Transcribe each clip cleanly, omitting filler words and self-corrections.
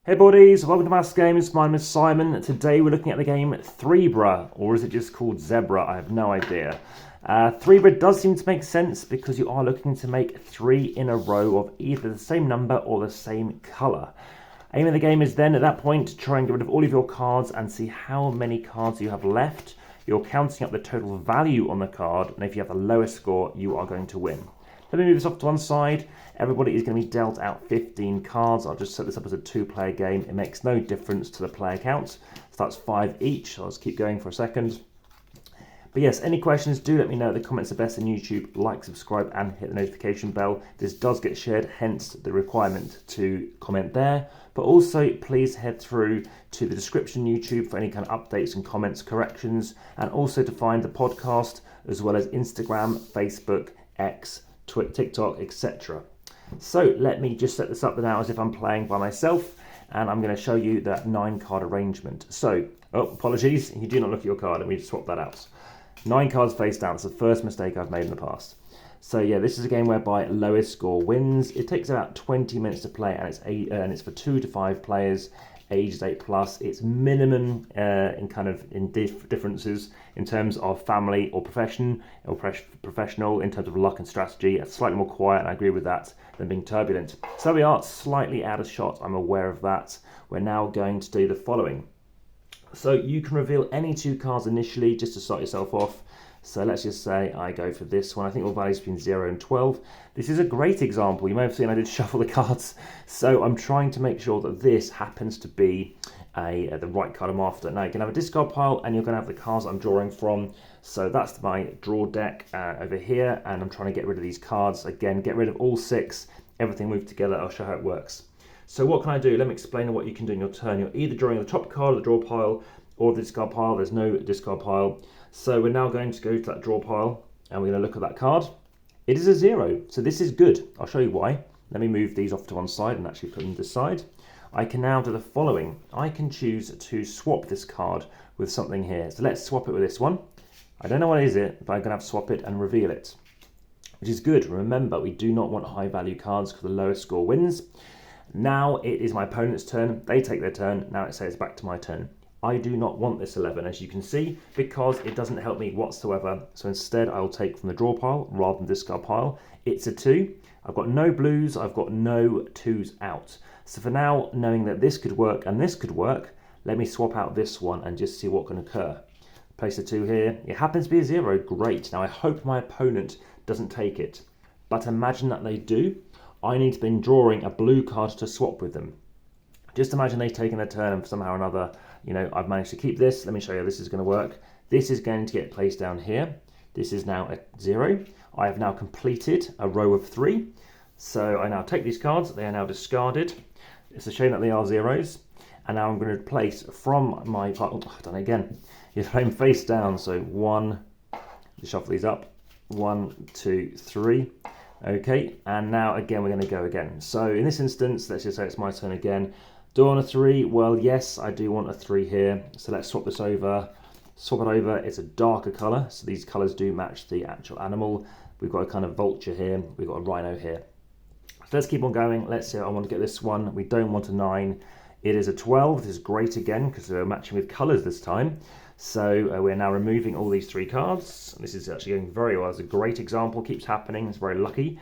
Hey buddies, welcome to AmassGames. My name is Simon. Today we're looking at the game Z3BRA, or is it just called Zebra? I have no idea. Z3BRA does seem to make sense because you are looking to make 3 in a row of either the same number or the same colour. Aim of the game is then at that point to try and get rid of all of your cards and see how many cards you have left. You're counting up the total value on the card, and if you have the lowest score, you are going to win. Let me move this off to one side. Everybody is going to be dealt out 15 cards. I'll just set this up as a 2-player game. It makes no difference to the player count. So that's 5 each. I'll just keep going for a second. But yes, any questions, do let me know. The comments are best on YouTube. Like, subscribe, and hit the notification bell. This does get shared, hence the requirement to comment there. But also, please head through to the description YouTube for any kind of updates and comments, corrections, and also to find the podcast, as well as Instagram, Facebook, X, TikTok, etc. So let me just set this up now as if I'm playing by myself, and I'm going to show you that 9-card arrangement. So, apologies, you do not look at your card. Let me just swap that out. 9 cards face down. It's the first mistake I've made in the past. So yeah, this is a game whereby lowest score wins. It takes about 20 minutes to play, and it's for 2 to 5 players. Aged 8+. It's minimum in differences in terms of family or professional in terms of luck and strategy. It's slightly more quiet, and I agree with that, than being turbulent. So we are slightly out of shot. I'm aware of that. We're now going to do the following. So you can reveal any 2 cards initially just to start yourself off. So let's just say I go for this one. I think all values between 0 and 12. This is a great example. You may have seen I did shuffle the cards. So I'm trying to make sure that this happens to be the right card I'm after. Now you can have a discard pile, and you're going to have the cards I'm drawing from. So that's my draw deck over here, and I'm trying to get rid of these cards. Again, get rid of all 6. Everything moved together. I'll show how it works. So what can I do? Let me explain what you can do in your turn. You're either drawing the top card of the draw pile or the discard pile. There's no discard pile. So we're now going to go to that draw pile, and we're going to look at that card. It is a 0, so this is good. I'll show you why. Let me move these off to one side and actually put them this side. I can now do the following. I can choose to swap this card with something here. So let's swap it with this one. I don't know what is it, but I'm going to have to swap it and reveal it, which is good. Remember, we do not want high value cards because the lowest score wins. Now it is my opponent's turn. They take their turn. Now it says back to my turn. I do not want this 11, as you can see, because it doesn't help me whatsoever. So instead, I'll take from the draw pile rather than discard pile. It's a 2. I've got no blues. I've got no 2s out. So for now, knowing that this could work and this could work, let me swap out this one and just see what can occur. Place a 2 here. It happens to be a 0. Great. Now I hope my opponent doesn't take it. But imagine that they do. I need to be drawing a blue card to swap with them. Just imagine they've taken their turn and somehow or another, I've managed to keep this. Let me show you how this is going to work. This is going to get placed down here. This is now a 0. I have now completed a row of 3. So I now take these cards. They are now discarded. It's a shame that they are 0s. And now I'm going to place from my pile. I've done it again. You're playing face down. So 1, shuffle these up. 1, 2, 3. Okay, and now again we're going to go again. So in this instance, let's just say it's my turn again. Do I want a 3? Well, yes, I do want a 3 here. So let's swap this over. Swap it over. It's a darker colour, so these colours do match the actual animal. We've got a kind of vulture here. We've got a rhino here. So let's keep on going. Let's see. I want to get this one. We don't want a 9. It is a 12. This is great again because we're matching with colours this time. So we're now removing all these 3 cards. This is actually going very well. It's a great example. Keeps happening. It's very lucky.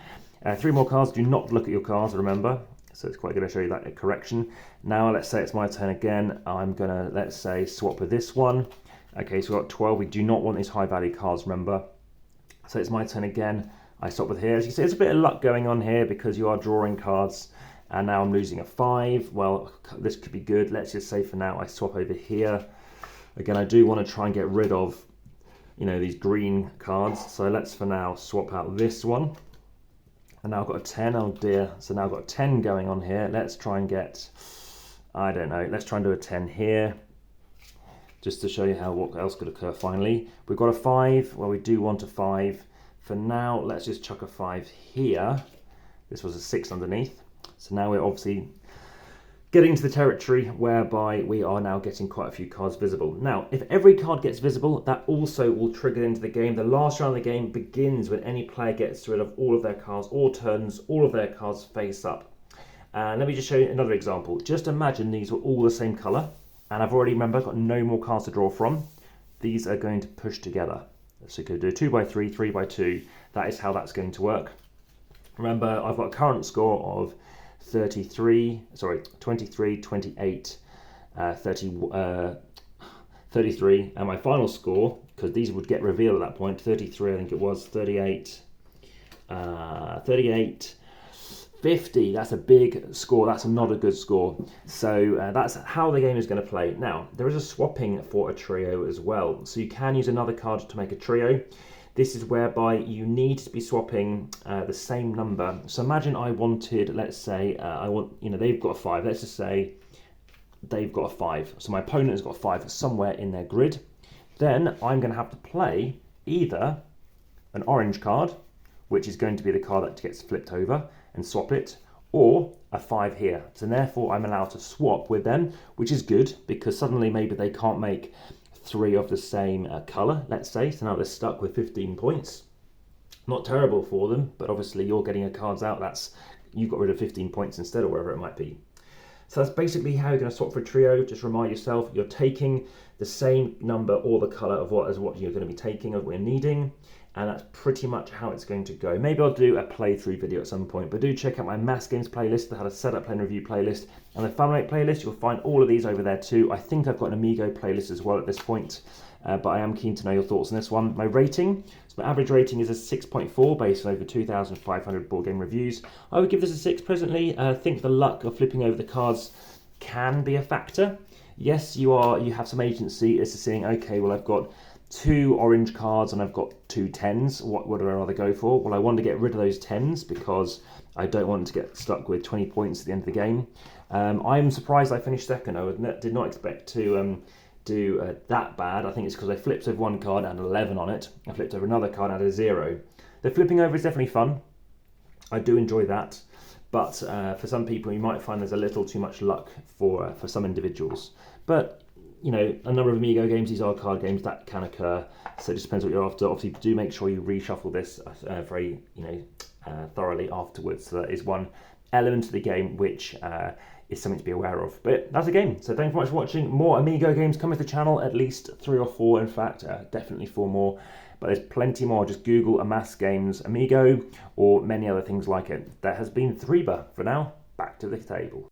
3 more cards. Do not look at your cards, remember. So it's quite good to show you that correction. Now let's say it's my turn again. I'm going to, let's say, swap with this one. Okay, so we've got 12. We do not want these high value cards, remember. So it's my turn again. I swap with here. As you can see, there's a bit of luck going on here because you are drawing cards. And now I'm losing a 5. Well, this could be good. Let's just say for now I swap over here. Again, I do want to try and get rid of, these green cards. So let's for now swap out this one. And now I've got a 10, oh dear. So now I've got a 10 going on here. Let's try and get, I don't know, let's try and do a 10 here. Just to show you what else could occur finally. We've got a 5, well we do want a 5. For now, let's just chuck a 5 here. This was a 6 underneath. So now we're obviously getting to the territory whereby we are now getting quite a few cards visible. Now, if every card gets visible, that also will trigger into the game. The last round of the game begins when any player gets rid of all of their cards or turns all of their cards face up. And let me just show you another example. Just imagine these were all the same colour, and I've already, remember, got no more cards to draw from. These are going to push together. So you could do a 2x3, 3x2. That is how that's going to work. Remember, I've got a current score of 23, 28, 33, and my final score, because these would get revealed at that point, 33, I think it was, 38, 50. That's a big score. That's not a good score. So that's how the game is going to play. Now, there is a swapping for a trio as well. So you can use another card to make a trio. This is whereby you need to be swapping the same number. So imagine I wanted, let's say, they've got a 5. Let's just say they've got a 5. So my opponent has got a 5 somewhere in their grid. Then I'm going to have to play either an orange card, which is going to be the card that gets flipped over, and swap it, or a 5 here. So therefore I'm allowed to swap with them, which is good, because suddenly maybe they can't make 3 of the same colour, let's say, so now they're stuck with 15 points. Not terrible for them, but obviously you're getting your cards out, you've got rid of 15 points instead, or whatever it might be. So that's basically how you're going to swap for a trio. Just remind yourself you're taking the same number or the colour of what you're going to be taking, of what you're needing, and that's pretty much how it's going to go. Maybe I'll do a playthrough video at some point, but do check out my AmassGames playlist. I had a setup, play and review playlist, and the FunMate playlist. You'll find all of these over there too. I think I've got an Amigo playlist as well at this point, but I am keen to know your thoughts on this one. My rating, so my average rating is a 6.4 based on over 2,500 board game reviews. I would give this a 6 presently. I think the luck of flipping over the cards can be a factor. Yes, you have some agency as to saying, okay, well, I've got 2 orange cards and I've got 2 10s. What would I rather go for? Well, I want to get rid of those 10s because I don't want to get stuck with 20 points at the end of the game. I'm surprised I finished second. I did not expect to do that bad. I think it's because I flipped over one card and 11 on it. I flipped over another card and had a 0. The flipping over is definitely fun. I do enjoy that. But for some people, you might find there's a little too much luck for some individuals. But you know, a number of Amigo games, these are card games, that can occur. So it just depends what you're after. Obviously, do make sure you reshuffle this very, thoroughly afterwards. So that is one element of the game which is something to be aware of. But that's a game. So thank you very much for watching. More Amigo games coming to the channel, at least 3 or 4, in fact, definitely 4 more. But there's plenty more. Just Google AmassGames Amigo or many other things like it. That has been Z3BRA for now. Back to the table.